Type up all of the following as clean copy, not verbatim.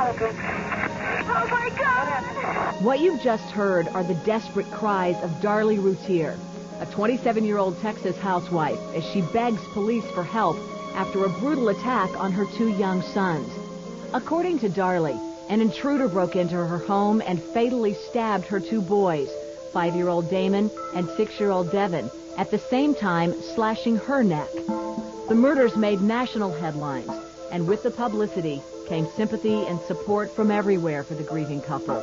Oh, my God! What you've just heard are the desperate cries of Darlie Routier, a 27-year-old Texas housewife, as she begs police for help after a brutal attack on her 2 young sons. According to Darlie, an intruder broke into her home and fatally stabbed her 2 boys, 5-year-old Damon and 6-year-old Devin, at the same time slashing her neck. The murders made national headlines, and with the publicity came sympathy and support from everywhere for the grieving couple.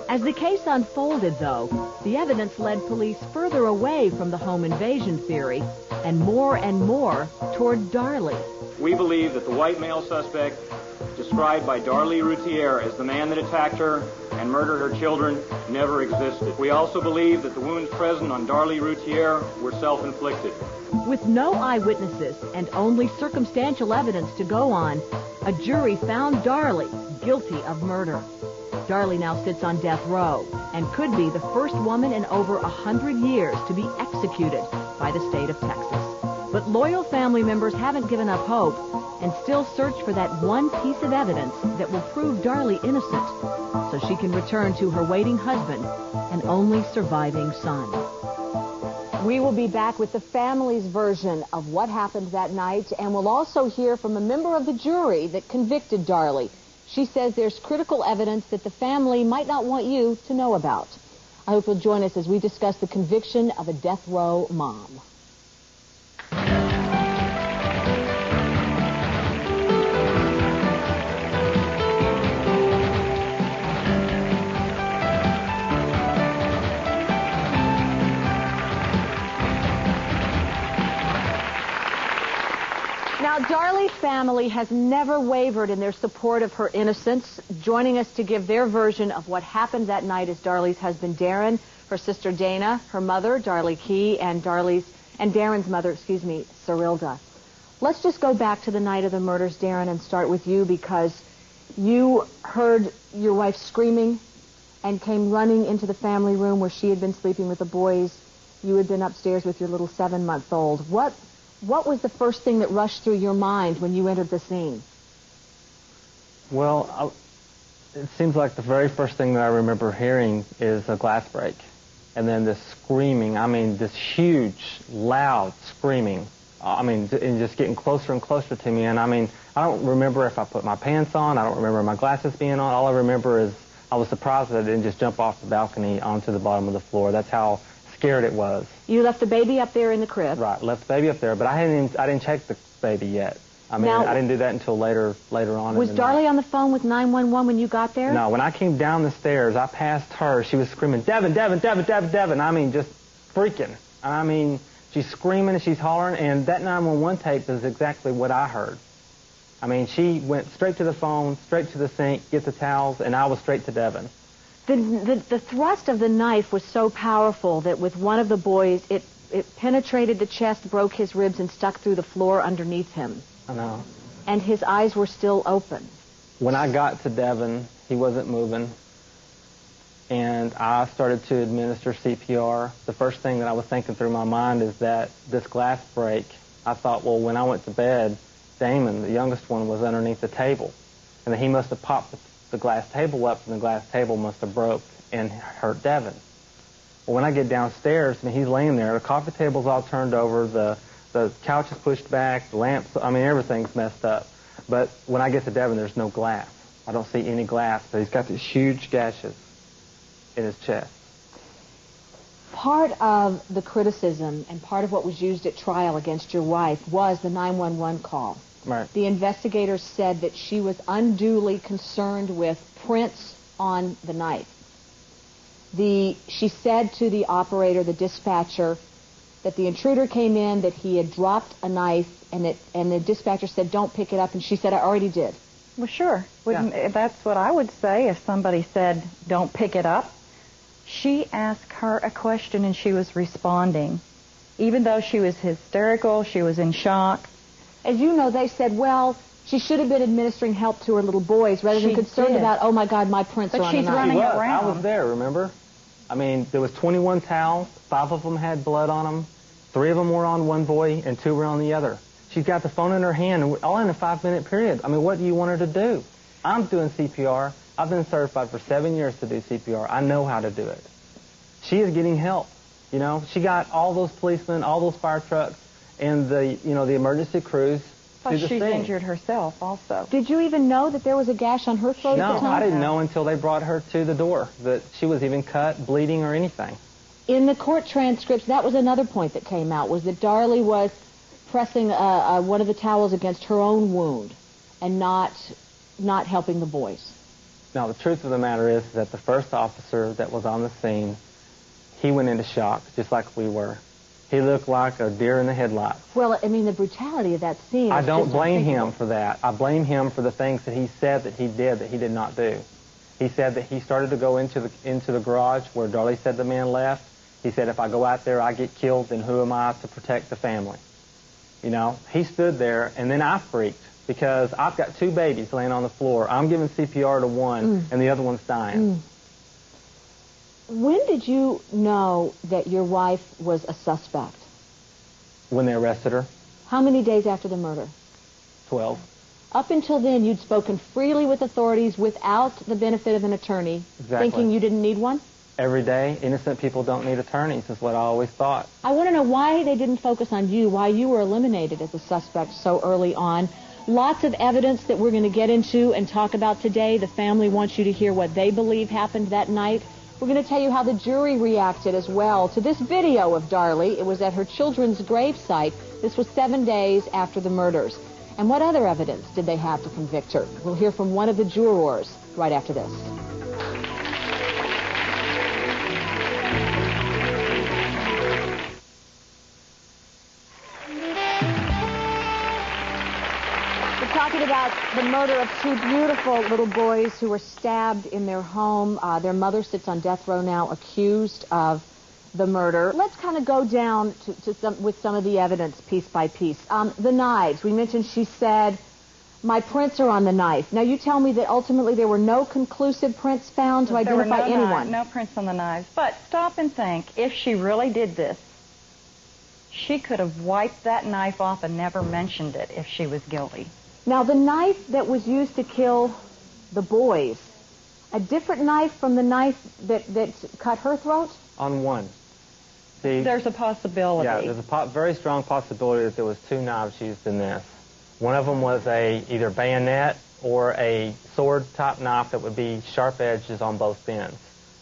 As the case unfolded, though, the evidence led police further away from the home invasion theory and more toward Darlie. We believe that the white male suspect, described by Darlie Routier as the man that attacked her and murdered her children, never existed. We also believe that the wounds present on Darlie Routier were self-inflicted. With no eyewitnesses and only circumstantial evidence to go on, a jury found Darlie guilty of murder. Darlie now sits on death row and could be the first woman in over 100 years to be executed by the state of Texas. But loyal family members haven't given up hope and still search for that one piece of evidence that will prove Darlie innocent so she can return to her waiting husband and only surviving son. We will be back with the family's version of what happened that night, and we'll also hear from a member of the jury that convicted Darlie. She says there's critical evidence that the family might not want you to know about. I hope you'll join us as we discuss the conviction of a death row mom. Now, Darlie's family has never wavered in their support of her innocence. Joining us to give their version of what happened that night is Darlie's husband, Darren, her sister, Dana, her mother, Darlie Key, and Darren's mother, Cyrilda. Let's just go back to the night of the murders, Darren, and start with you, because you heard your wife screaming and came running into the family room where she had been sleeping with the boys. You had been upstairs with your little 7-month-old. What was the first thing that rushed through your mind when you entered the scene? Well, it seems like the very first thing that I remember hearing is a glass break. And then this screaming, this huge, loud screaming. And just getting closer and closer to me. And I don't remember if I put my pants on. I don't remember my glasses being on. All I remember is I was surprised that I didn't just jump off the balcony onto the bottom of the floor. That's how scared it was. You left the baby up there in the crib. Right, left the baby up there, but I didn't check the baby yet. Now, I didn't do that until later on. Was Darlie on the phone with 911 when you got there? No, when I came down the stairs, I passed her. She was screaming, "Devin, Devin, Devin, Devin, Devin." Just freaking. She's screaming and she's hollering, and that 911 tape is exactly what I heard. She went straight to the phone, straight to the sink, get the towels, and I was straight to Devin. The thrust of the knife was so powerful that with one of the boys, it penetrated the chest, broke his ribs, and stuck through the floor underneath him. I know. And his eyes were still open. When I got to Devin, he wasn't moving, and I started to administer CPR. The first thing that I was thinking through my mind is that this glass break, I thought, well, when I went to bed, Damon, the youngest one, was underneath the table, and that he must have popped the glass table up, and the glass table must have broke and hurt Devin. Well, when I get downstairs, he's laying there. The coffee table's all turned over. The couch is pushed back. The lamps, everything's messed up. But when I get to Devin, there's no glass. I don't see any glass, but he's got these huge gashes in his chest. Part of the criticism and part of what was used at trial against your wife was the 911 call. Right. The investigators said that she was unduly concerned with prints on the knife. She said to the operator, the dispatcher, that the intruder came in, that he had dropped a knife, and the dispatcher said, "Don't pick it up," and she said, "I already did." Well, sure. That's what I would say if somebody said, "Don't pick it up." She asked her a question and she was responding. Even though she was hysterical, she was in shock. As you know, they said, well, she should have been administering help to her little boys rather than concerned about, oh, my God, my prints are on the knife. But she's running around. I was there, remember? There was 21 towels. 5 of them had blood on them. 3 of them were on one boy and 2 were on the other. She's got the phone in her hand, all in a 5-minute period. What do you want her to do? I'm doing CPR. I've been certified for 7 years to do CPR. I know how to do it. She is getting help. You know, she got all those policemen, all those fire trucks, and the emergency crews. Plus, she's injured herself also. Did you even know that there was a gash on her throat at the time? No, I didn't know until they brought her to the door that she was even cut, bleeding, or anything. In the court transcripts, that was another point that came out, was that Darlie was pressing one of the towels against her own wound and not helping the boys. Now, the truth of the matter is that the first officer that was on the scene, he went into shock, just like we were. He looked like a deer in the headlights. Well, I mean, the brutality of that scene. I don't blame him for that. I blame him for the things that he said that he did not do. He said that he started to go into the garage where Darlie said the man left. He said, if I go out there, I get killed, then who am I to protect the family? You know, he stood there, and then I freaked because I've got 2 babies laying on the floor. I'm giving CPR to one, and the other one's dying. When did you know that your wife was a suspect? When they arrested her. How many days after the murder? 12. Up until then, you'd spoken freely with authorities without the benefit of an attorney, thinking you didn't need one? Every day, innocent people don't need attorneys, is what I always thought. I want to know why they didn't focus on you, why you were eliminated as a suspect so early on. Lots of evidence that we're going to get into and talk about today. The family wants you to hear what they believe happened that night. We're going to tell you how the jury reacted as well to this video of Darlie. It was at her children's gravesite. This was 7 days after the murders. And what other evidence did they have to convict her? We'll hear from one of the jurors right after this. Talking about the murder of 2 beautiful little boys who were stabbed in their home. Their mother sits on death row now, accused of the murder. Let's kind of go down with some of the evidence piece by piece. The knives. We mentioned she said, my prints are on the knife. Now you tell me that ultimately there were no conclusive prints found to identify anyone. No prints on the knives. But stop and think, if she really did this, she could have wiped that knife off and never mentioned it if she was guilty. Now, the knife that was used to kill the boys, a different knife from the knife that cut her throat? On one. See, there's a possibility. Yeah, there's a very strong possibility that there was 2 knives used in this. One of them was either bayonet or a sword-type knife that would be sharp edges on both ends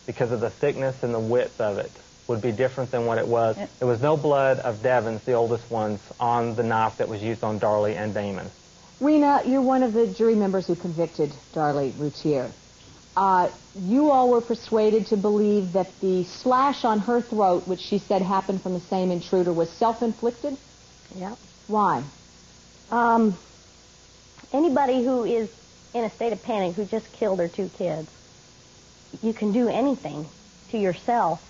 because of the thickness and the width of it would be different than what it was. There was no blood of Devon's, the oldest ones, on the knife that was used on Darlie and Damon. Rina, you're one of the jury members who convicted Darlie Routier. You all were persuaded to believe that the slash on her throat, which she said happened from the same intruder, was self-inflicted? Yeah. Why? Anybody who is in a state of panic, who just killed her 2 kids, you can do anything to yourself.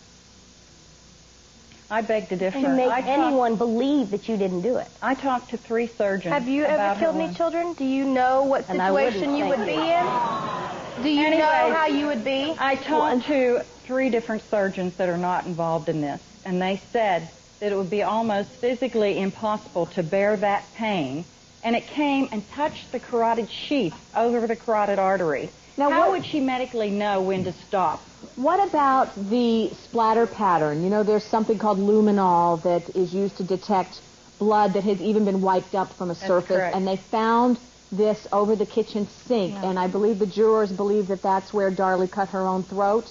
I beg to differ. To make anyone believe that you didn't do it. I talked to 3 surgeons. Have you ever killed any children? Do you know what situation you would be in? Do you know how you would be? I talked to 3 different surgeons that are not involved in this, and they said that it would be almost physically impossible to bear that pain, and it came and touched the carotid sheath over the carotid artery. Now, how would she medically know when to stop? What about the splatter pattern? You know, there's something called luminol that is used to detect blood that has even been wiped up from a surface. Correct. And they found this over the kitchen sink. Yeah. And I believe the jurors believe that that's where Darlie cut her own throat.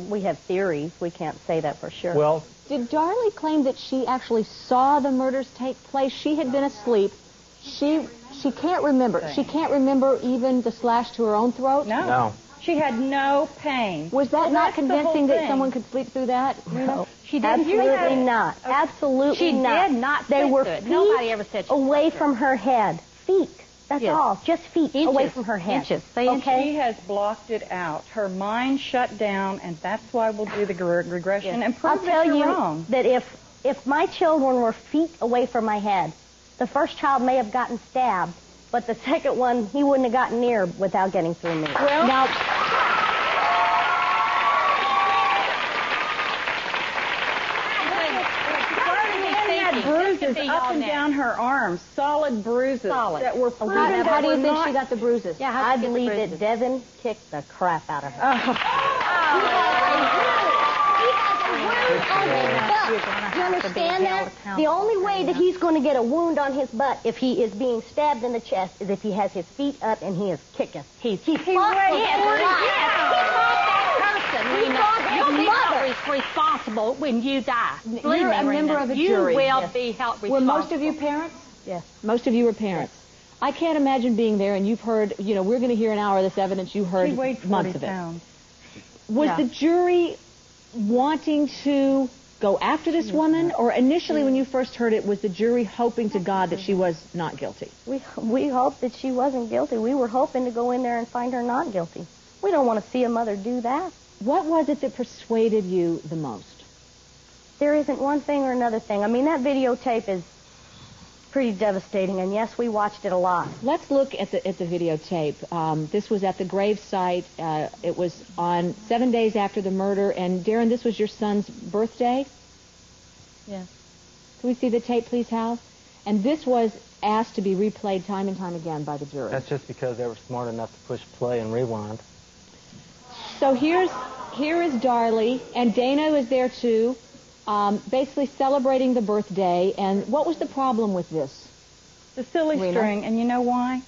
We have theories. We can't say that for sure. Well, did Darlie claim that she actually saw the murders take place? She had been asleep. She can't remember. She can't remember even the slash to her own throat? No. She had no pain. Was that not convincing that someone could sleep through that? No. She didn't. Absolutely not. Absolutely not. She did not. They were feet Nobody ever said she away from her head. Feet. That's all. Just feet away from her head. Inches. Okay? She has blocked it out. Her mind shut down, and that's why we'll do the regression and prove that you're wrong. That if my children were feet away from my head, the first child may have gotten stabbed, but the second one, he wouldn't have gotten near without getting through me. Well, now, bruises up and down her arms, solid bruises that were proven. How do you think she got the bruises? Yeah, I believe that Devin kicked the crap out of her. Do you understand that? The only way that he's going to get a wound on his butt if he is being stabbed in the chest is if he has his feet up and he is kicking. He fought responsible when you die. You're a member of a jury. You will be held responsible. Were most of you parents? Yes. Most of you were parents. Yes. I can't imagine being there, and you've heard, we're going to hear an hour of this evidence. You heard months of it. Pounds. Was the jury wanting to go after this woman, or initially when you first heard it, was the jury hoping to God that she was not guilty? We hoped that she wasn't guilty. We were hoping to go in there and find her not guilty. We don't want to see a mother do that. What was it that persuaded you the most? There isn't one thing or another thing. I mean, that videotape is pretty devastating, and yes, we watched it a lot. Let's look at the videotape. This was at the grave site. It was on 7 days after the murder, and Darren, this was your son's birthday? Yes. Can we see the tape, please, Hal? And this was asked to be replayed time and time again by the jury. That's just because they were smart enough to push play and rewind. So here is Darlie, and Dana is there too, basically celebrating the birthday. And what was the problem with this? The silly Rina? string, and you know why?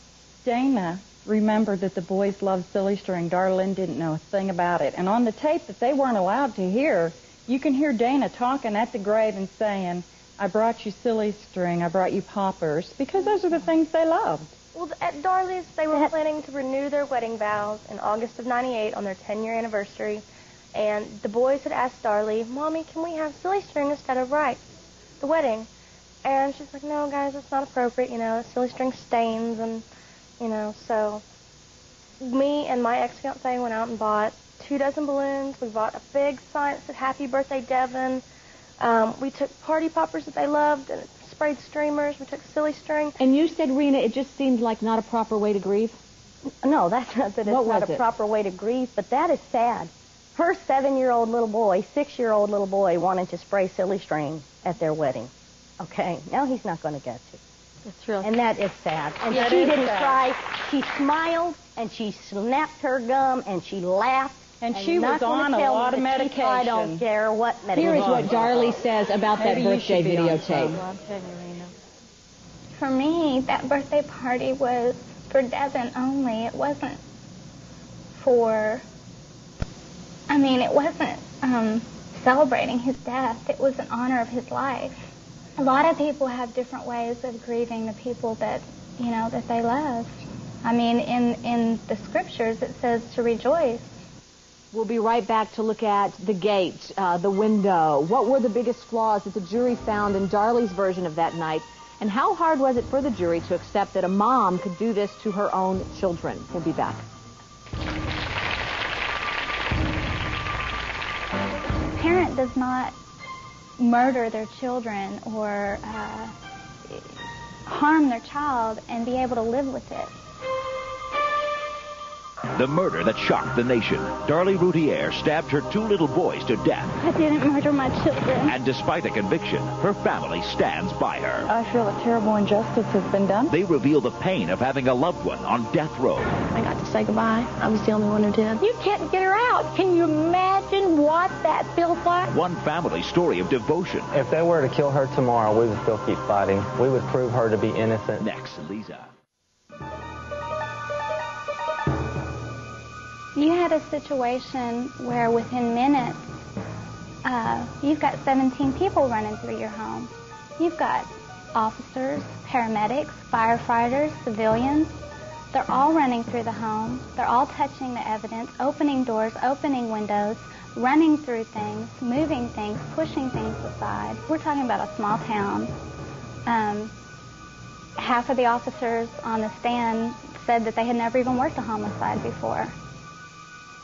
Dana remembered that the boys loved silly string. Darlene didn't know a thing about it. And on the tape that they weren't allowed to hear, you can hear Dana talking at the grave and saying, I brought you silly string, I brought you poppers, because those are the things they loved. Well, at Darlie's, they were planning to renew their wedding vows in August of '98 on their 10-year anniversary. And the boys had asked Darlie, Mommy, can we have silly string instead of rice, the wedding? And she's like, no, guys, it's not appropriate, silly string stains. And, so me and my ex-fiance went out and bought 24 balloons. We bought a big sign that said, Happy Birthday, Devin. We took party poppers that they loved and sprayed streamers. We took silly string. And you said, Rina, it just seemed like not a proper way to grieve? No, that's not that it's not a proper way to grieve, but that is sad. Her 6-year-old little boy wanted to spray silly string at their wedding. Okay, now he's not going to get to. That's real. And that is sad. And she didn't cry. She smiled, and she snapped her gum, and she laughed. And she was on a lot of medication. I don't care what medication. Here is what Darlie says about that birthday videotape. For me, that birthday party was for Devin only. It wasn't for... it wasn't celebrating his death. It was in honor of his life. A lot of people have different ways of grieving the people that, that they love. In the scriptures, it says to rejoice. We'll be right back to look at the gate, the window. What were the biggest flaws that the jury found in Darlie's version of that night? And how hard was it for the jury to accept that a mom could do this to her own children? We'll be back. A parent does not murder their children or harm their child and be able to live with it. The murder that shocked the nation. Darlie Routier stabbed her 2 little boys to death. I didn't murder my children. And despite a conviction, her family stands by her. I feel a terrible injustice has been done. They reveal the pain of having a loved one on death row. I got to say goodbye. I was the only one who did. You can't get her out. Can you imagine what that feels like? One family's story of devotion. If they were to kill her tomorrow, we would still keep fighting. We would prove her to be innocent. Next, Leeza. You had a situation where within minutes, you've got 17 people running through your home. You've got officers, paramedics, firefighters, civilians. They're all running through the home. They're all touching the evidence, opening doors, opening windows, running through things, moving things, pushing things aside. We're talking about a small town. Half of the officers on the stand said that they had never even worked a homicide before.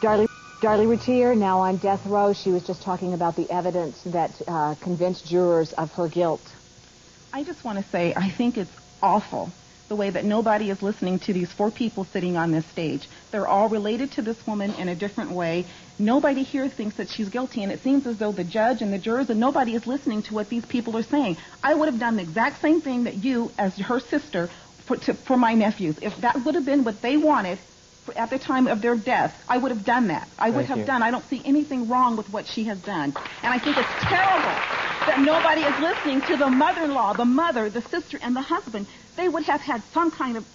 Darlie Routier, now on death row, she was just talking about the evidence that convinced jurors of her guilt. I just want to say I think it's awful the way that nobody is listening to these 4 people sitting on this stage. They're all related to this woman in a different way. Nobody here thinks that she's guilty, and it seems as though the judge and the jurors and nobody is listening to what these people are saying. I would have done the exact same thing that you, as her sister, for my nephews. If that would have been what they wanted at the time of their death, I would have done that. I don't see anything wrong with what she has done. And I think it's terrible that nobody is listening to the mother-in-law, the mother, the sister, and the husband. They would have had some kind of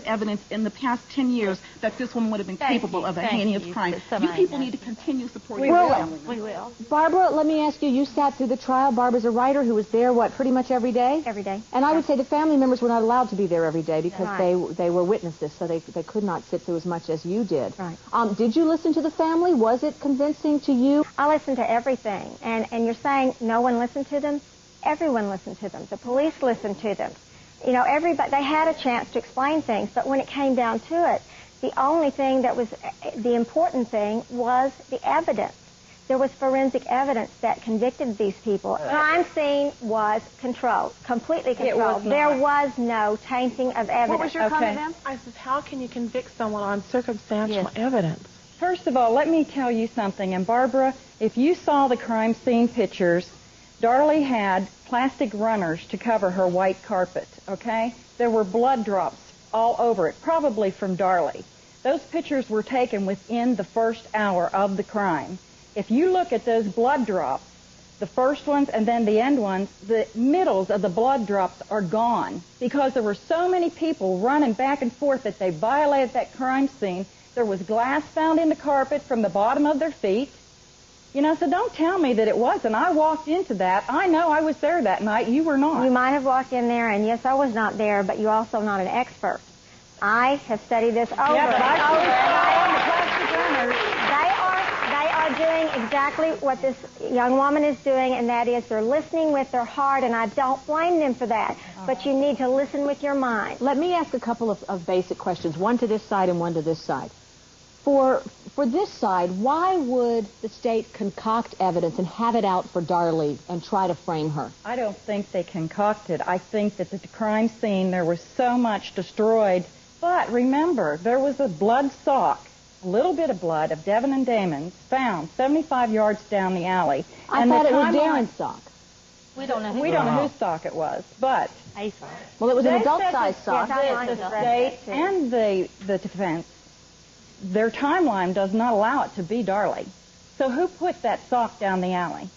evidence in the past 10 years that this woman would have been capable of a heinous crime. You people need to continue supporting the family. We will. Barbara, let me ask you, you sat through the trial. Barbara's a writer who was there, pretty much every day? Every day. And I would say the family members were not allowed to be there every day because they were witnesses, so they could not sit through as much as you did. Right. Did you listen to the family? Was it convincing to you? I listened to everything. And you're saying no one listened to them? Everyone listened to them. The police listened to them. You know, everybody, they had a chance to explain things, but when it came down to it, the only thing that was the important thing was the evidence. There was forensic evidence that convicted these people. The crime scene was controlled, completely controlled. There was no tainting of evidence. What was your comment, ma'am? I said, how can you convict someone on circumstantial evidence? First of all, let me tell you something. And Barbara, if you saw the crime scene pictures, Darlie had plastic runners to cover her white carpet, okay? There were blood drops all over it, probably from Darlie. Those pictures were taken within the first hour of the crime. If you look at those blood drops, the first ones and then the end ones, the middles of the blood drops are gone because there were so many people running back and forth that they violated that crime scene. There was glass found in the carpet from the bottom of their feet. You know, so don't tell me that it wasn't. I walked into that. I know I was there that night. You were not. You might have walked in there, and yes, I was not there, but you're also not an expert. I have studied this over and over and over. They are doing exactly what this young woman is doing, and that is they're listening with their heart, and I don't blame them for that. But you need to listen with your mind. Let me ask a couple of basic questions, one to this side and one to this side. For this side, why would the state concoct evidence and have it out for Darlie and try to frame her? I don't think they concocted. I think that at the crime scene there was so much destroyed. But remember, there was a blood sock, a little bit of blood of Devin and Damon's found 75 yards down the alley. I thought it was Darren's sock. We don't know whose sock it was, but a sock. Well, it was an adult-sized sock. The state and the defense, their timeline does not allow it to be Darlie. So who put that sock down the alley?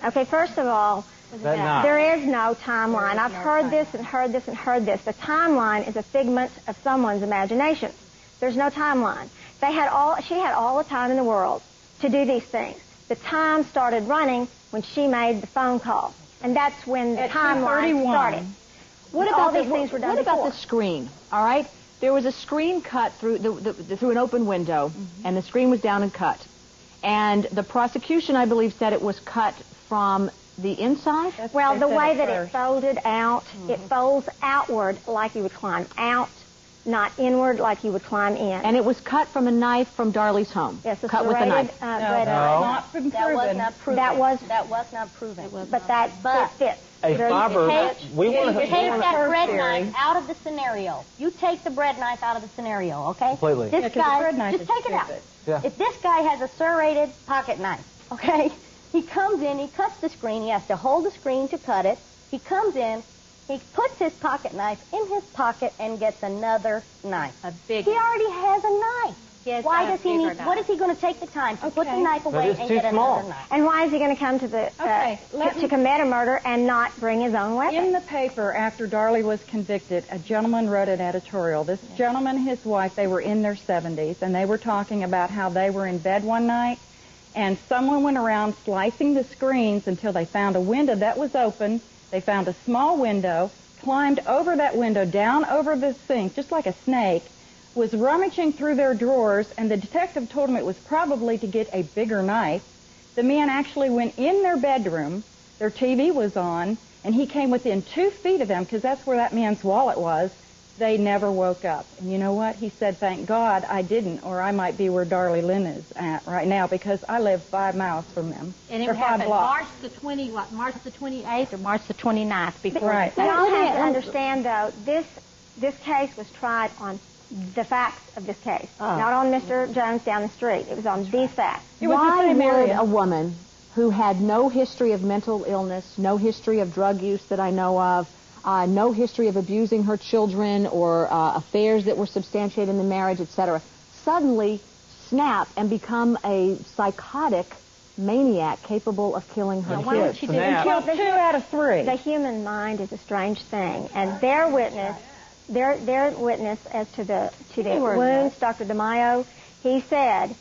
Okay, first of all, there is no timeline. I've heard this and heard this and heard this. The timeline is a figment of someone's imagination. There's no timeline. She had all the time in the world to do these things. The time started running when she made the phone call. And that's when the timeline started. What about the screen? All right? There was a screen cut through an open window, and the screen was down and cut. And the prosecution, I believe, said it was cut from the inside? Well, the way that it folded out, it folds outward like you would climb out, not inward like you would climb in. And it was cut from a knife from Darlie's home? Yes, cut with a knife. Not been proven. That was not proven. But it fits. Hey, Barbara, we want to take that bread knife out of the scenario. You take the bread knife out of the scenario, okay? Completely. This guy, just take it out. Yeah. If this guy has a serrated pocket knife, okay, he comes in, he cuts the screen, he has to hold the screen to cut it. He comes in, he puts his pocket knife in his pocket and gets another knife. He already has a knife. Why does he need? What is he going to take the time to put the knife away and get another knife? And why is he going to come to the to commit a murder and not bring his own weapon? In the paper, after Darlie was convicted, a gentleman wrote an editorial. This gentleman and his wife, they were in their 70s, and they were talking about how they were in bed one night, and someone went around slicing the screens until they found a window that was open. They found a small window, climbed over that window, down over the sink, just like a snake, was rummaging through their drawers, and the detective told him it was probably to get a bigger knife. The man actually went in their bedroom, their TV was on, and he came within 2 feet of them because that's where that man's wallet was. They never woke up. And you know what? He said, thank God I didn't, or I might be where Darlie Lynn is at right now because I live 5 miles from them. And it happened March the 28th or March the 29th before. Right. You all have to understand, though, this case was tried on the facts of this case, not on Mr. Jones down the street. It was on these facts. Why would a woman who had no history of mental illness, no history of drug use that I know of, no history of abusing her children or affairs that were substantiated in the marriage, etc., suddenly snap and become a psychotic maniac capable of killing her kids? She didn't kill 2 out of 3. The human mind is a strange thing, and their witness as to the wounds, Dr. DeMaio, he said,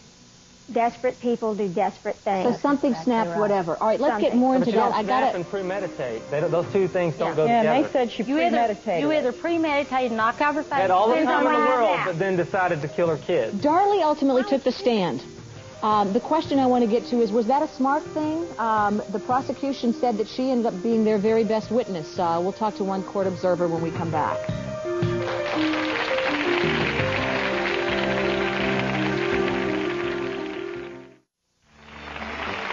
desperate people do desperate things. So something snapped, whatever. All right, let's get more into that. I got and premeditate. Those 2 things don't go together. Yeah, they said she premeditated. You either premeditated, knock out her face. Had all the time in the world, but then decided to kill her kids. Darlie ultimately took the stand. The question I want to get to is, was that a smart thing? The prosecution said that she ended up being their very best witness. We'll talk to one court observer when we come back.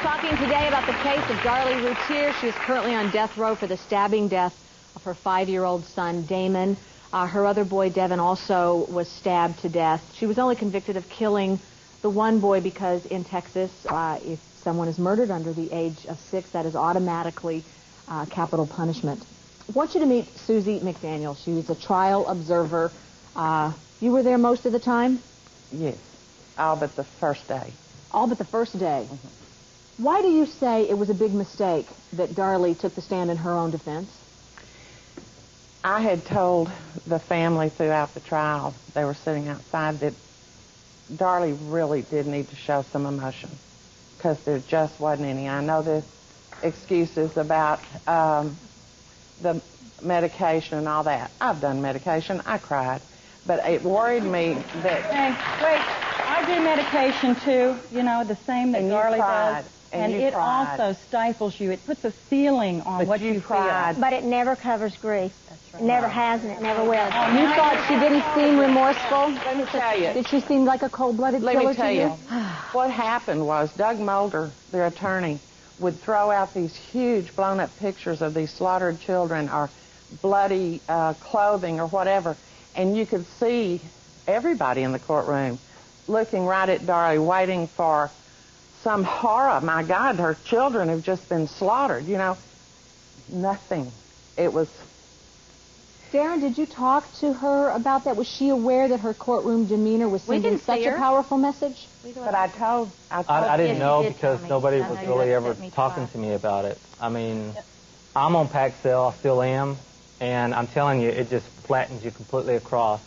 Talking today about the case of Darlie Routier. She is currently on death row for the stabbing death of her 5-year-old son, Damon. Her other boy, Devin, also was stabbed to death. She was only convicted of killing the one boy because in Texas, if someone is murdered under the age of 6, that is automatically capital punishment. I want you to meet Susie McDaniel. She was a trial observer. You were there most of the time? Yes, all but the first day. All but the first day? Mm-hmm. Why do you say it was a big mistake that Darlie took the stand in her own defense? I had told the family throughout the trial, they were sitting outside, that Darlie really did need to show some emotion because there just wasn't any. I know there's excuses about the medication and all that. I've done medication. I cried. But it worried me that... Hey, wait. I do medication, too. You know, the same that Darlie does. And it also stifles you. It puts a ceiling on what you feel. But it never covers grief. That's right. It never has and it never will. You thought she didn't seem remorseful? Let me tell you. Did she seem like a cold-blooded killer to you? Let me tell you. What happened was Doug Mulder, their attorney, would throw out these huge blown-up pictures of these slaughtered children or bloody clothing or whatever, and you could see everybody in the courtroom looking right at Darlie, waiting for some horror. My God, her children have just been slaughtered, you know. Nothing. It was... Darren, did you talk to her about that? Was she aware that her courtroom demeanor was sending such a powerful message? But I told I didn't know because nobody was really ever talking to me about it. I mean, I'm on Paxil, I still am, and I'm telling you, it just flattens you completely across.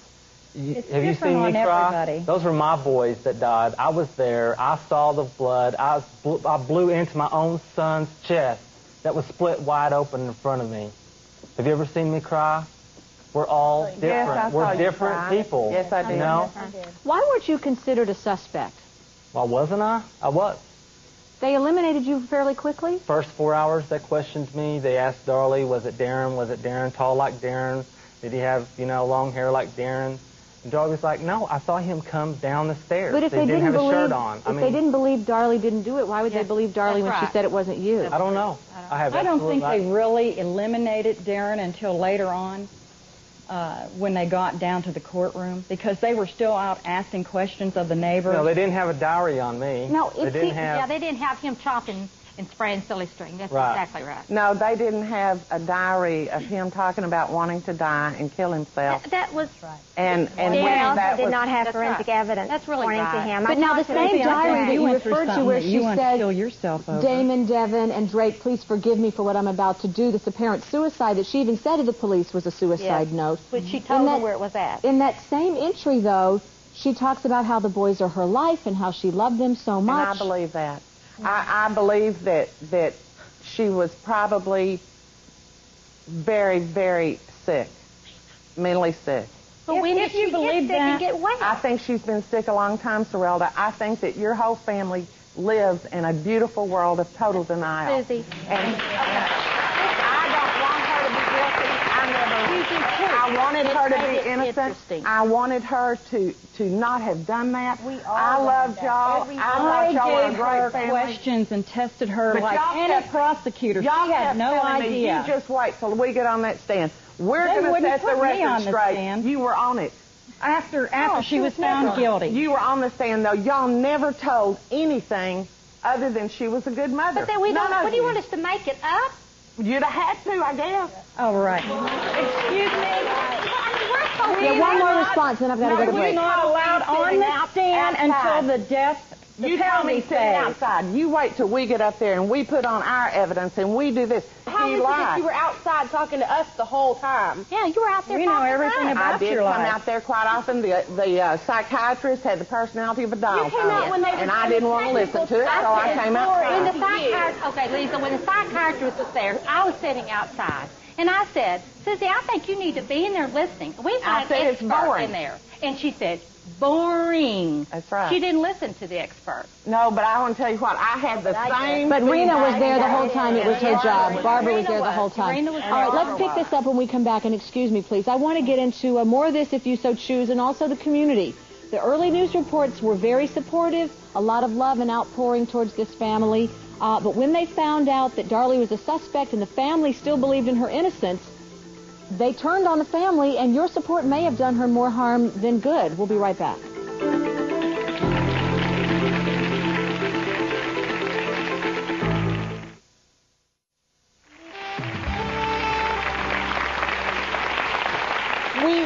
Have you seen me cry? Everybody. Those were my boys that died. I was there. I saw the blood. I blew into my own son's chest that was split wide open in front of me. Have you ever seen me cry? We're all different. Yes, we're different people. Yes, I did. You know? Yes, I did. Why weren't you considered a suspect? Well, wasn't I? I was. They eliminated you fairly quickly? First 4 hours, they questioned me. They asked Darlie, was it Darren? Was it Darren? Tall like Darren? Did he have, long hair like Darren? And Darlie was like, no, I saw him come down the stairs. But if they didn't have believe, a shirt on. They didn't believe Darlie didn't do it, why would they believe Darlie when she said it wasn't you? I don't know. I don't think they really eliminated Darren until later on when they got down to the courtroom because they were still out asking questions of the neighbors. No, they didn't have a diary on me. No, they didn't have... they didn't have him chopping and spraying silly string. That's right. Exactly right. No, they didn't have a diary of him talking about wanting to die and kill himself. That was right. And that did not have forensic evidence. That's really pointing to him. But now the same diary that you referred to where she said, kill yourself over. Damon, Devin, and Drake, please forgive me for what I'm about to do. This apparent suicide that she even said to the police was a suicide note. Which she told them where it was at. In that same entry, though, she talks about how the boys are her life and how she loved them so much. And I believe that. I believe that she was probably very, very sick, mentally sick. But when did you believe that? Get well? I think she's been sick a long time, Sorelda. I think that your whole family lives in a beautiful world of total denial. Susie. And I don't want her to be guilty. I wanted her to be innocent. I wanted her to not have done that. I loved y'all. I thought y'all were a great family. Questions and tested her like any prosecutor. She had no idea. You just wait till we get on that stand. We're going to set the record straight. Stand. You were on it. After she was found guilty. You were on the stand, though. Y'all never told anything other than she was a good mother. But then we don't. What do you want us to make it up? You'd have had to, I guess. Oh, right. Excuse me. Yeah, one more response, then I've got to go to break. We're not allowed on the stand until the death. You tell me sitting outside. You wait till we get up there and we put on our evidence and we do this. How is it that you were outside talking to us the whole time? Yeah, you were out there. We know everything about your life. I did come out there quite often. The psychiatrist had the personality of a dog. You came out when they were and I didn't want to listen to it, so I came outside. Okay, Leeza, when the psychiatrist was there, I was sitting outside. And I said, Susie, I think you need to be in there listening. We've got an expert in there. And she said, boring. That's right. She didn't listen to the expert. No, but I want to tell you what, I had the same... But Rina was there the whole time. It was her job. Barbara was there the whole time. All right, let's pick this up when we come back. And excuse me, please. I want to get into more of this if you so choose, and also the community. The early news reports were very supportive, a lot of love and outpouring towards this family. But when they found out that Darlie was a suspect and the family still believed in her innocence, they turned on the family, and your support may have done her more harm than good. We'll be right back. We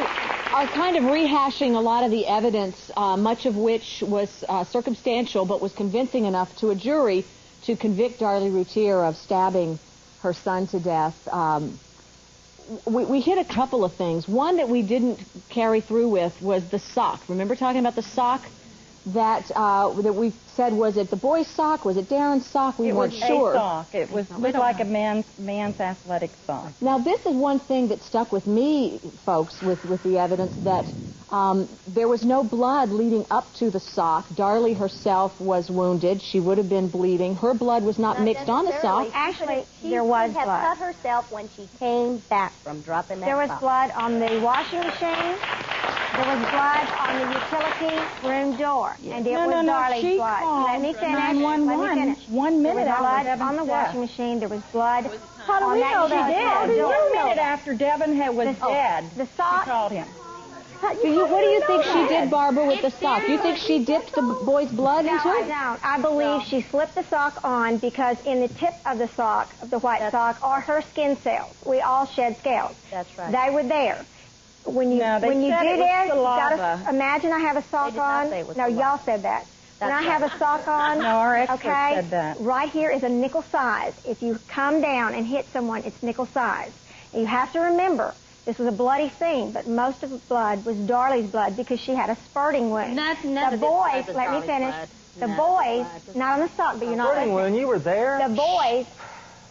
are kind of rehashing a lot of the evidence, much of which was circumstantial but was convincing enough to a jury to convict Darlie Routier of stabbing her son to death. We hit a couple of things. One that we didn't carry through with was the sock. Remember talking about the sock that we said, was it the boy's sock? Was it Darren's sock? We weren't sure. It was a sock. It was looked like a man's athletic sock. Now, this is one thing that stuck with me, folks, with the evidence, that there was no blood leading up to the sock. Darlie herself was wounded. She would have been bleeding. Her blood was not mixed on the sock. Actually, there was blood. She had cut herself when she came back from dropping that There was sock. blood on the washing machine. There was blood on the utility room door, and it was Darlie's blood. Let me finish. 911. 1 minute there was blood after on the washing machine. There was blood How do on we that know that? utility door. 1 minute after Devin was dead, the sock. she called him. What do you think she did, Barbara, with the sock? You think she dipped the boy's blood into it? No, I don't. I believe she slipped the sock on because in the tip of the sock, of the white sock, are her skin cells. We all shed scales. That's right. They were there. When you do this, you gotta imagine I have a sock on. No, y'all said that. When I have a sock on, no, our expert said that. Right here is a nickel size. If you come down and hit someone, it's nickel size. And you have to remember, this was a bloody scene, but most of the blood was Darlie's blood because she had a spurting wound. The boys, let me finish. The boys, not on the sock, but you're not listening. Spurting wound, you were there? The boys,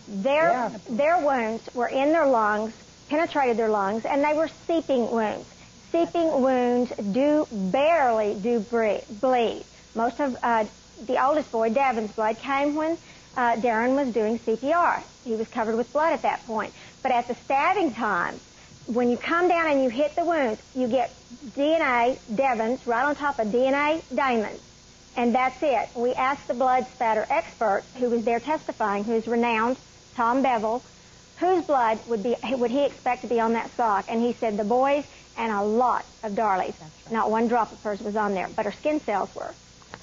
their wounds were in their lungs, penetrated their lungs, and they were seeping wounds. Seeping wounds barely bleed. Most of the oldest boy, Devin's blood, came when Darren was doing CPR. He was covered with blood at that point. But at the stabbing time, when you come down and you hit the wounds, you get DNA, Devin's, right on top of DNA, Damon's. And that's it. We asked the blood spatter expert who was there testifying, who's renowned, Tom Bevel, whose blood would he expect to be on that sock? And he said the boys and a lot of Darlie's. Right. Not one drop of hers was on there, but her skin cells were.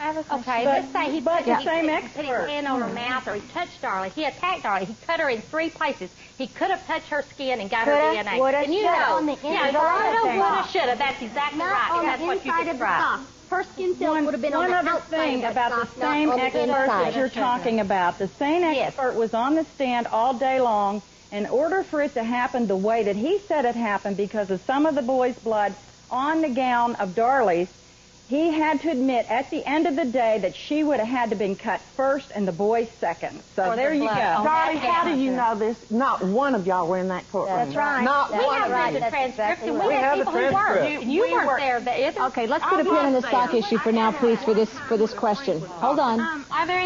I have a question. Okay, let's say he put his hand on her mouth, or he touched Darlie. He attacked Darlie. He cut her in 3 places. He could have touched her skin and got her DNA. And you know, on the inside woulda, shoulda. That's exactly right. And that's what you described. Her skin cells would have been on the outside. One other thing about the same expert that you're talking about. The same expert was on the stand all day long. In order for it to happen the way that he said it happened, because of some of the boy's blood on the gown of Darlie's, he had to admit at the end of the day that she would have had to been cut first and the boy second. So there you go. Darlie, how do you know this? Not one of y'all were in that courtroom. That's right. Not we one have of the transcription. We have people the who transcript. weren't. You weren't there. Either. Okay, let's put a pin in the sock issue for now, please, for this question. Hold on. Are there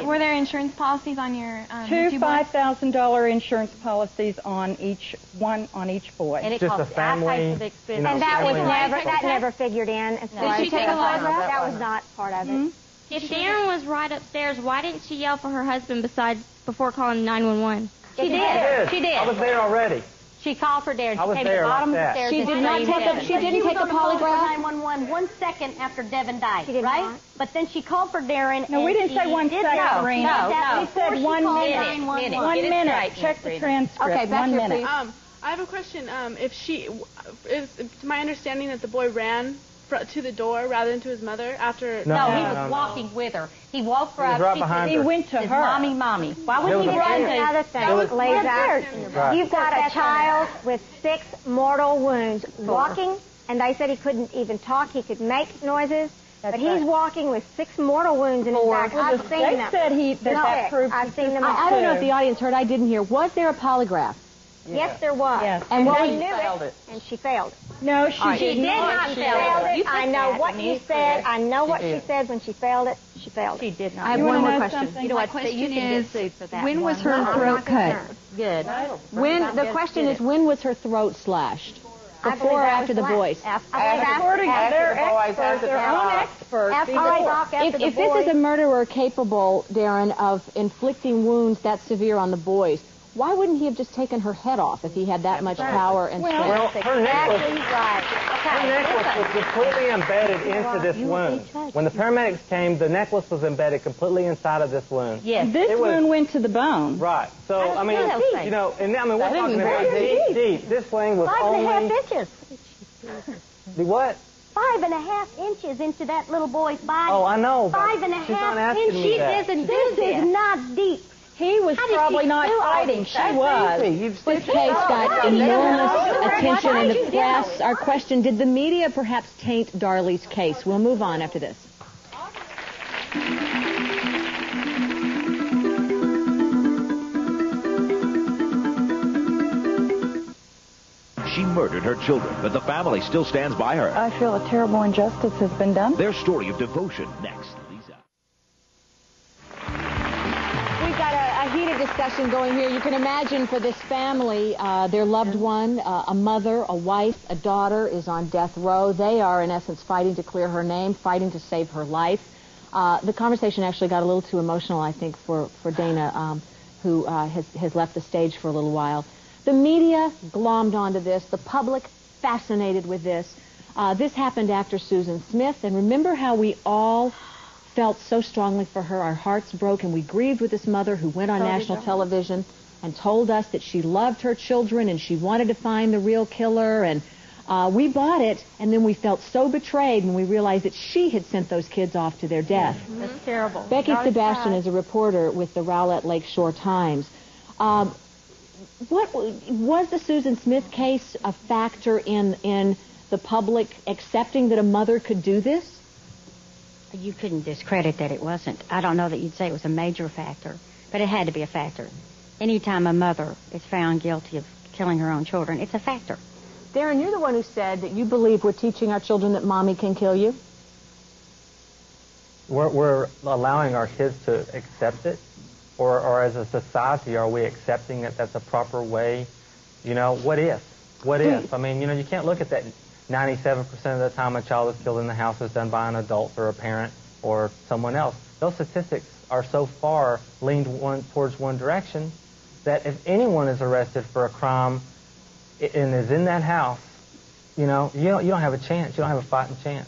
were there insurance policies on your two $5,000 insurance policies on each boy? And it just cost a family. And that never figured in. Did she take a look at that? That was not part of it. If Darren was right upstairs, why didn't she yell for her husband before calling 911? She did. I was there already. She called for Darren. I was She came to there the bottom like of the that. stairs. She did not take a, she didn't take a polygraph? 911 1 second after Devin died, She did right? not. But then she called for Darren. No, we didn't say 1 second, Rena. No. We said 1 minute. 1 minute. Check the transcript. Okay, back 1 here, minute. please. I have a question. If she, is to my understanding that the boy ran to the door rather than to his mother after... No, he was walking with her. He walked her He was up. right behind He her. went to His her. mommy. Why would he There was a run kid. to... Another thing, It was- Leeza, Right. you've got a child with 6 mortal wounds walking, and they said he couldn't even talk. He could make noises, but he's walking with 6 mortal wounds in his back. I've seen They them. said that proved I've seen them. I don't know if the audience heard. I didn't hear. Was there a polygraph? Yes, there was. Yes. And what they was- knew it, and she failed. No, she She did not fail it. I know what you said. I know what she said when she failed it. She failed it. She did not. I have You one wanna more know question. something? You know My what? question You can is, get sued for that. when was one. her I'm throat not cut? concerned. Good. When the question is, when was her throat slashed? I believe Before or that after was the last. boys? According to their experts, their own experts. After before. they talk, after the If this boys. is a murderer capable, Darren, of inflicting wounds that severe on the boys, why wouldn't he have just taken her head off if he had that much power and strength? Well, her necklace, Right. her necklace was completely embedded into this wound. When the paramedics came, the necklace was embedded completely inside of this wound. Yes. This It was- wound went to the bone. Right. So, I mean, deep. you know, and I mean, we're That talking isn't about very deep. This thing was 5.5 only... inches. The what? 5.5 inches into that little boy's body. Oh, I know. but 5.5 she's not asking inches. me that. This is not deep. He was How did probably she not do all fighting. this? She was. This case got enormous attention in the press. Our question, did the media perhaps taint Darlie's case? We'll move on after this. She murdered her children, but the family still stands by her. I feel a terrible injustice has been done. Their story of devotion next. Leeza. We've got a heated discussion going here. You can imagine for this family, their loved one, a mother, a wife, a daughter is on death row. They are, in essence, fighting to clear her name, fighting to save her life. The conversation actually got a little too emotional, I think, for Dana, who has left the stage for a little while. The media glommed onto this. The public fascinated with this. This happened after Susan Smith, and remember how we all felt so strongly for her. Our hearts broke, and we grieved with this mother who went on national television and told us that she loved her children and she wanted to find the real killer, and we bought it, and then we felt so betrayed when we realized that she had sent those kids off to their death. That's terrible. Becky Sebastian is a reporter with the Rowlett Lakeshore Times. What was the Susan Smith case a factor in the public accepting that a mother could do this? You couldn't discredit that it wasn't. I don't know that you'd say it was a major factor, but it had to be a factor. Anytime a mother is found guilty of killing her own children, it's a factor. Darren, you're the one who said that you believe we're teaching our children that mommy can kill you. We're allowing our kids to accept it, or as a society, are we accepting that that's a proper way? You know, what if? What if? I mean, you know, you can't look at that 97% of the time a child is killed in the house is done by an adult or a parent or someone else. Those statistics are so far leaned towards one direction that if anyone is arrested for a crime and is in that house, you know, you don't have a chance. You don't have a fighting chance.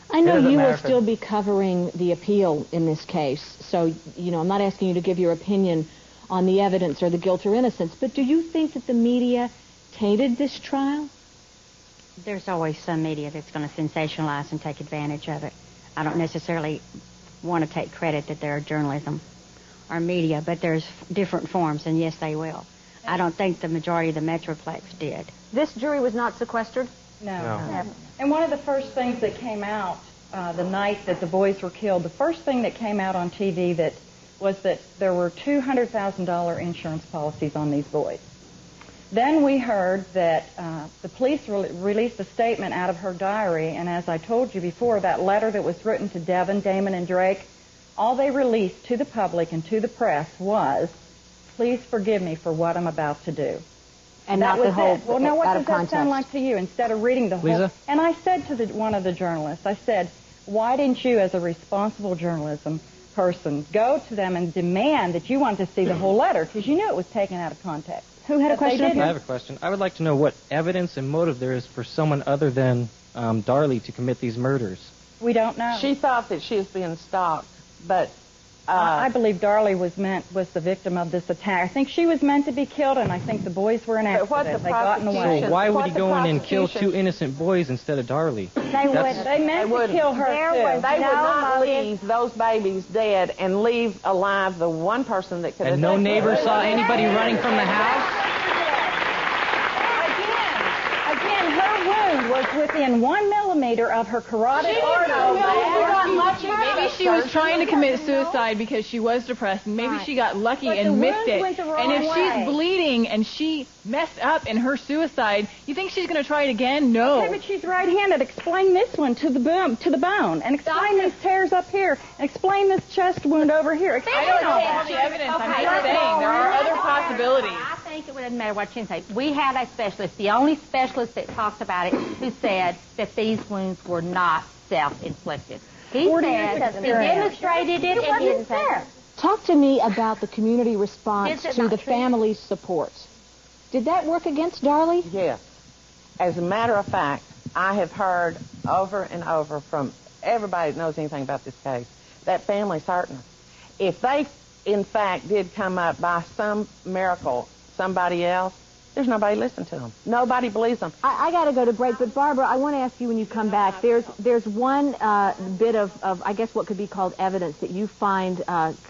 I know you will still be covering the appeal in this case, so, you know, I'm not asking you to give your opinion on the evidence or the guilt or innocence, but do you think that the media tainted this trial? There's always some media that's going to sensationalize and take advantage of it. I don't necessarily want to take credit that they're journalism or media, but there's different forms, and yes, they will. I don't think the majority of the Metroplex did. This jury was not sequestered? No. And one of the first things that came out the night that the boys were killed, the first thing that came out on TV that was that there were $200,000 insurance policies on these boys. Then we heard that the police released a statement out of her diary, and as I told you before, that letter that was written to Devin, Damon, and Drake, all they released to the public and to the press was, please forgive me for what I'm about to do. And not the whole, well, now what out does of that context. sound like to you? Instead of reading the whole... Leeza? And I said to one of the journalists, I said, why didn't you, as a responsible journalism, person, go to them and demand that you want to see the whole letter because you knew it was taken out of context. Who had a question? I have a question. I would like to know what evidence and motive there is for someone other than Darlie to commit these murders. We don't know. She thought that she was being stalked, but I believe Darlie was the victim of this attack. I think she was meant to be killed, and I think the boys were an accident. They got in the way. So why would he go in and kill two innocent boys instead of Darlie? They meant to kill her, too. They would not leave those babies dead and leave alive the one person that could have... And no neighbor saw anybody running from the house? Again, her wound was within 1 millimeter of her carotid artery. Maybe she was trying to commit suicide because she was depressed, and maybe she got lucky and missed it. And if she's bleeding and she messed up in her suicide, you think she's going to try it again? No. Okay, but she's right-handed. Explain this one to the bone, and explain these tears up here, and explain this chest wound over here. I don't know all the evidence. I'm just saying there are other possibilities. I think it wouldn't matter what you say. We had a specialist, the only specialist that talked about it, who said that these wounds were not self-inflicted. He said he demonstrated it and he didn't say. Talk to me about the community response to the family's support. Did that work against Darlie? Yes. As a matter of fact, I have heard over and over from everybody that knows anything about this case, that family's hurting. If they, in fact, did come up by some miracle, somebody else, there's nobody listening to them. Nobody believes them. I got to go to break, but Barbara, I want to ask you when you come back, there's one bit of, I guess, what could be called evidence that you find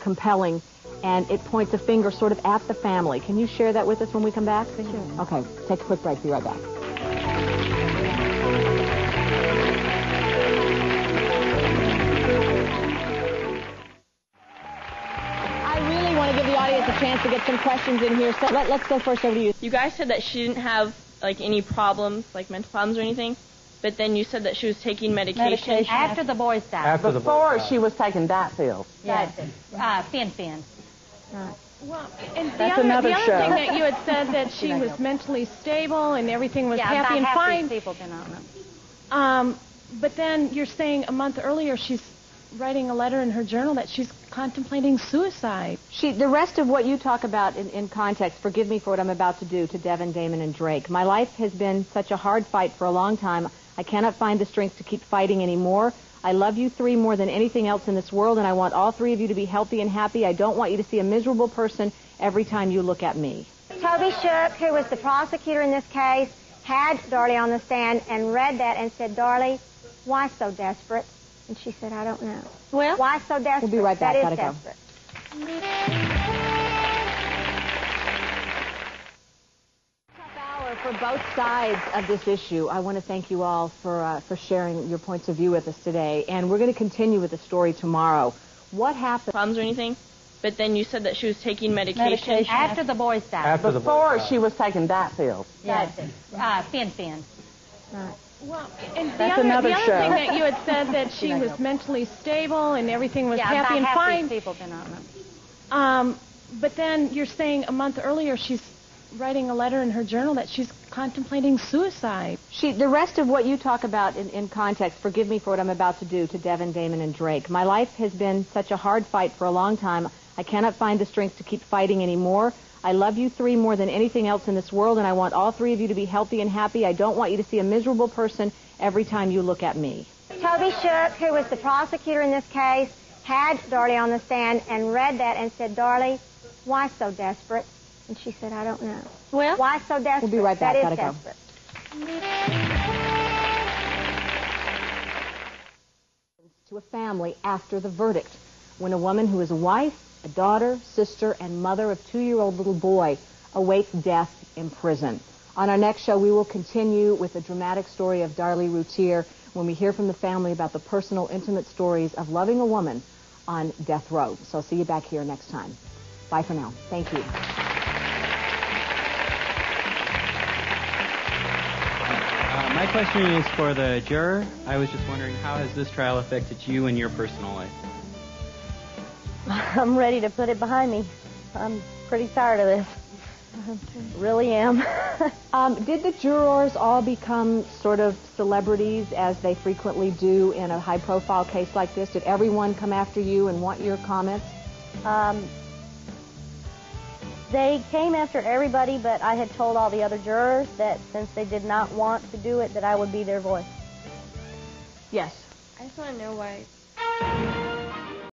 compelling, and it points a finger sort of at the family. Can you share that with us when we come back? Sure. Okay, take a quick break. Be right back. Give the audience a chance to get some questions in here. So let's go first over to you. You guys said that she didn't have like any problems, like mental problems or anything, but then you said that she was taking medication. After the boys died. Before she was taking diet pills. Yeah. Fin. Well, and the other thing that you had said that she was mentally stable and everything was happy and fine. People do not know. But then you're saying a month earlier she's writing a letter in her journal that she's contemplating suicide. The rest of what you talk about in context, forgive me for what I'm about to do to Devin, Damon, and Drake. My life has been such a hard fight for a long time. I cannot find the strength to keep fighting anymore. I love you three more than anything else in this world, and I want all three of you to be healthy and happy. I don't want you to see a miserable person every time you look at me. Toby Shook, who was the prosecutor in this case, had Darlie on the stand and read that and said, Darlie, why so desperate? And she said, I don't know. Well, why so desperate? We'll be right back. That Gotta is desperate. Tough hour for both sides of this issue. I want to thank you all for sharing your points of view with us today. And we're going to continue with the story tomorrow. What happened? Problems or anything? But then you said that she was taking medication. After the boys died. Before she was taking diet pills. Yeah. Fin. Well, and the other thing that you had said that she was mentally stable and everything was happy and fine. People do not know. But then you're saying a month earlier she's writing a letter in her journal that she's contemplating suicide. The rest of what you talk about in context, forgive me for what I'm about to do to Devin, Damon, and Drake. My life has been such a hard fight for a long time. I cannot find the strength to keep fighting anymore. I love you three more than anything else in this world, and I want all three of you to be healthy and happy. I don't want you to see a miserable person every time you look at me. Toby Shook, who was the prosecutor in this case, had Darlie on the stand and read that and said, Darlie, why so desperate? And she said, I don't know. Well, why so desperate? We'll be right back. That is desperate. To a family after the verdict, when a woman who is a wife, a daughter, sister, and mother of 2-year-old little boy awaits death in prison. On our next show, we will continue with the dramatic story of Darlie Routier when we hear from the family about the personal, intimate stories of loving a woman on death row. So see you back here next time. Bye for now. Thank you. My question is for the juror. I was just wondering, how has this trial affected you in your personal life? I'm ready to put it behind me. I'm pretty tired of this. Really am. Did the jurors all become sort of celebrities, as they frequently do in a high-profile case like this? Did everyone come after you and want your comments? They came after everybody, but I had told all the other jurors that since they did not want to do it, that I would be their voice. Yes. I just want to know why